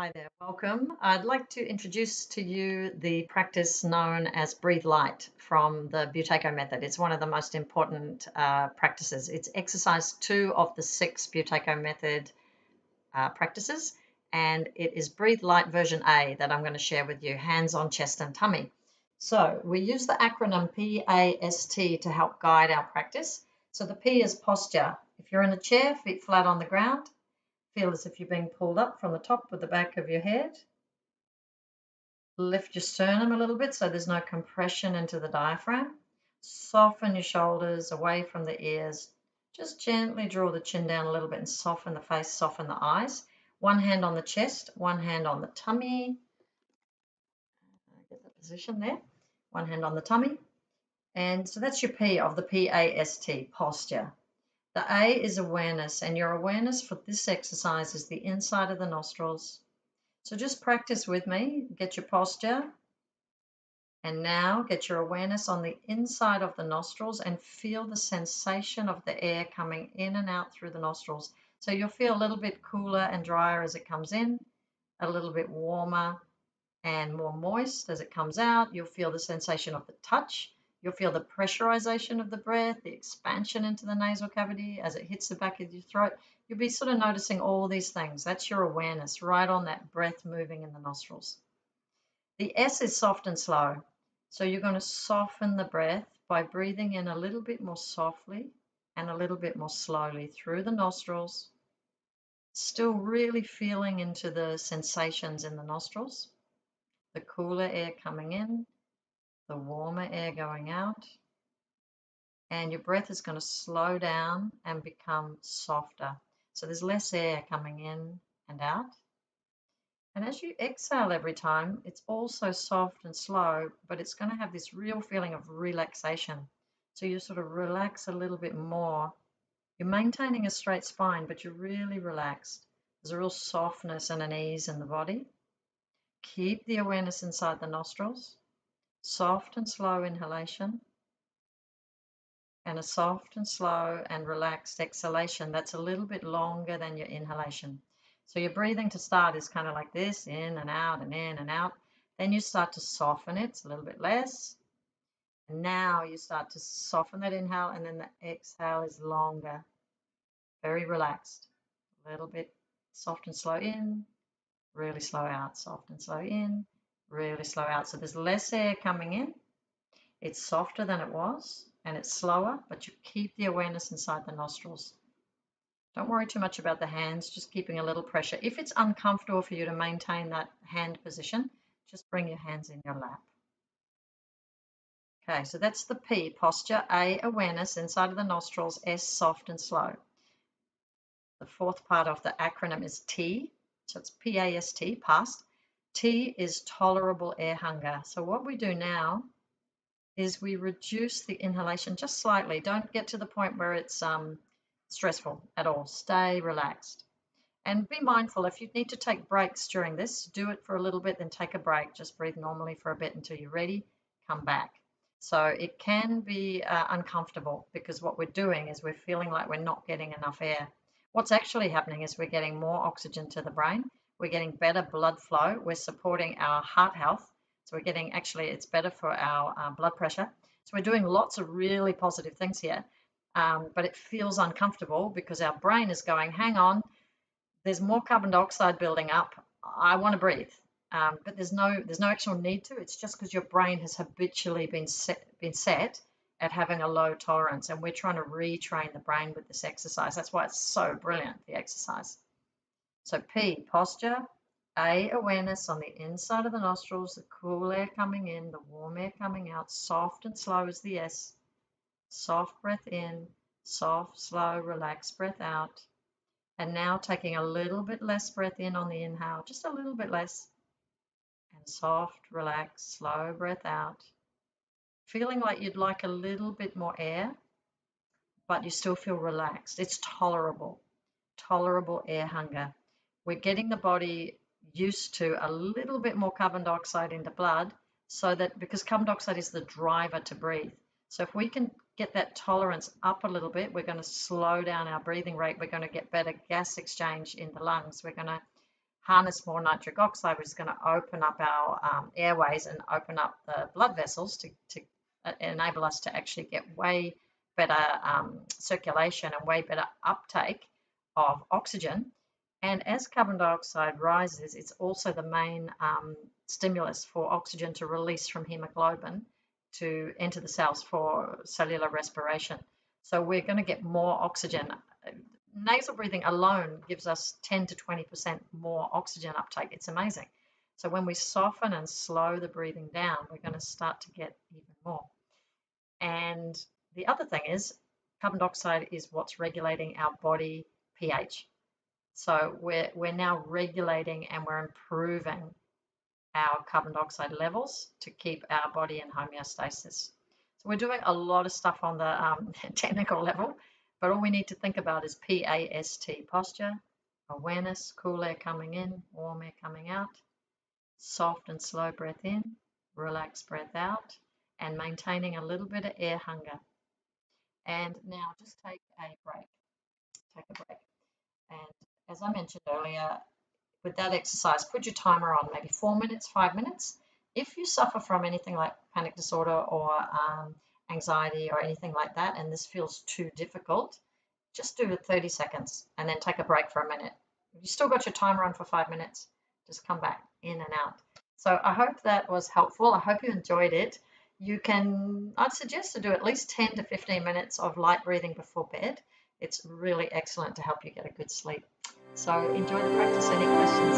Hi there, welcome. I'd like to introduce to you the practice known as Breathe Light from the Buteyko method. It's one of the most important practices. It's exercise 2 of the 6 Buteyko method practices, and it is Breathe Light version A that I'm going to share with you, hands on chest and tummy. So we use the acronym P.A.S.T to help guide our practice. So the P is posture. If you're in a chair, feet flat on the ground, feel as if you're being pulled up from the top with the back of your head. Lift your sternum a little bit so there's no compression into the diaphragm. Soften your shoulders away from the ears. Just gently draw the chin down a little bit and soften the face, soften the eyes. One hand on the chest, one hand on the tummy. Get the position there. One hand on the tummy. And so that's your P of the P-A-S-T, posture. The A is awareness, and your awareness for this exercise is the inside of the nostrils. So just practice with me, get your posture, and now get your awareness on the inside of the nostrils and feel the sensation of the air coming in and out through the nostrils. So you'll feel a little bit cooler and drier as it comes in, a little bit warmer and more moist as it comes out. You'll feel the sensation of the touch. You'll feel the pressurization of the breath, the expansion into the nasal cavity as it hits the back of your throat. You'll be sort of noticing all these things. That's your awareness right on that breath moving in the nostrils. The S is soft and slow. So you're going to soften the breath by breathing in a little bit more softly and a little bit more slowly through the nostrils. Still really feeling into the sensations in the nostrils. The cooler air coming in, the warmer air going out, and your breath is going to slow down and become softer. So there's less air coming in and out. And as you exhale every time, it's also soft and slow, but it's going to have this real feeling of relaxation. So you sort of relax a little bit more. You're maintaining a straight spine, but you're really relaxed. There's a real softness and an ease in the body. Keep the awareness inside the nostrils. Soft and slow inhalation, and a soft and slow and relaxed exhalation that's a little bit longer than your inhalation. So your breathing to start is kind of like this, in and out and in and out. Then you start to soften it, it's a little bit less. And now you start to soften that inhale, and then the exhale is longer, very relaxed. A little bit soft and slow in, really slow out, soft and slow in, really slow out. So there's less air coming in. It's softer than it was, and it's slower, but you keep the awareness inside the nostrils. Don't worry too much about the hands, just keeping a little pressure. If it's uncomfortable for you to maintain that hand position, just bring your hands in your lap. Okay, so that's the P, posture. A, awareness inside of the nostrils. S, soft and slow. The fourth part of the acronym is T, so it's P-A-S-T, past. T is tolerable air hunger. So what we do now is we reduce the inhalation just slightly. Don't get to the point where it's stressful at all. Stay relaxed. And be mindful, if you need to take breaks during this, do it for a little bit, then take a break. Just breathe normally for a bit until you're ready, come back. So it can be uncomfortable because what we're doing is we're feeling like we're not getting enough air. What's actually happening is we're getting more oxygen to the brain. We're getting better blood flow. We're supporting our heart health. So we're getting, actually, it's better for our blood pressure. So we're doing lots of really positive things here, but it feels uncomfortable because our brain is going, hang on, there's more carbon dioxide building up. I want to breathe, but there's no actual need to. It's just because your brain has habitually been set at having a low tolerance, and we're trying to retrain the brain with this exercise. That's why it's so brilliant, the exercise. So P, posture. A, awareness on the inside of the nostrils, the cool air coming in, the warm air coming out. Soft and slow is the S. Soft breath in, soft, slow, relaxed breath out. And now taking a little bit less breath in on the inhale, just a little bit less. And soft, relaxed, slow breath out. Feeling like you'd like a little bit more air, but you still feel relaxed. It's tolerable. Tolerable air hunger. We're getting the body used to a little bit more carbon dioxide in the blood, so that, because carbon dioxide is the driver to breathe. So if we can get that tolerance up a little bit, we're going to slow down our breathing rate. We're going to get better gas exchange in the lungs. We're going to harness more nitric oxide, which is going to open up our airways and open up the blood vessels to enable us to actually get way better circulation and way better uptake of oxygen. And as carbon dioxide rises, it's also the main stimulus for oxygen to release from hemoglobin to enter the cells for cellular respiration. So we're going to get more oxygen. Nasal breathing alone gives us 10 to 20% more oxygen uptake. It's amazing. So when we soften and slow the breathing down, we're going to start to get even more. And the other thing is carbon dioxide is what's regulating our body pH. So we're now regulating and we're improving our carbon dioxide levels to keep our body in homeostasis. So we're doing a lot of stuff on the technical level, but all we need to think about is P.A.S.T, posture, awareness, cool air coming in, warm air coming out, soft and slow breath in, relaxed breath out, and maintaining a little bit of air hunger. And now just take a break. Take a break. And as I mentioned earlier, with that exercise, put your timer on maybe 4 minutes, 5 minutes. If you suffer from anything like panic disorder or anxiety or anything like that, and this feels too difficult, just do it 30 seconds and then take a break for a minute. If you still got your timer on for 5 minutes, just come back in and out. So I hope that was helpful. I hope you enjoyed it. I'd suggest to do at least 10 to 15 minutes of light breathing before bed. It's really excellent to help you get a good sleep. So enjoy the practice. Any questions?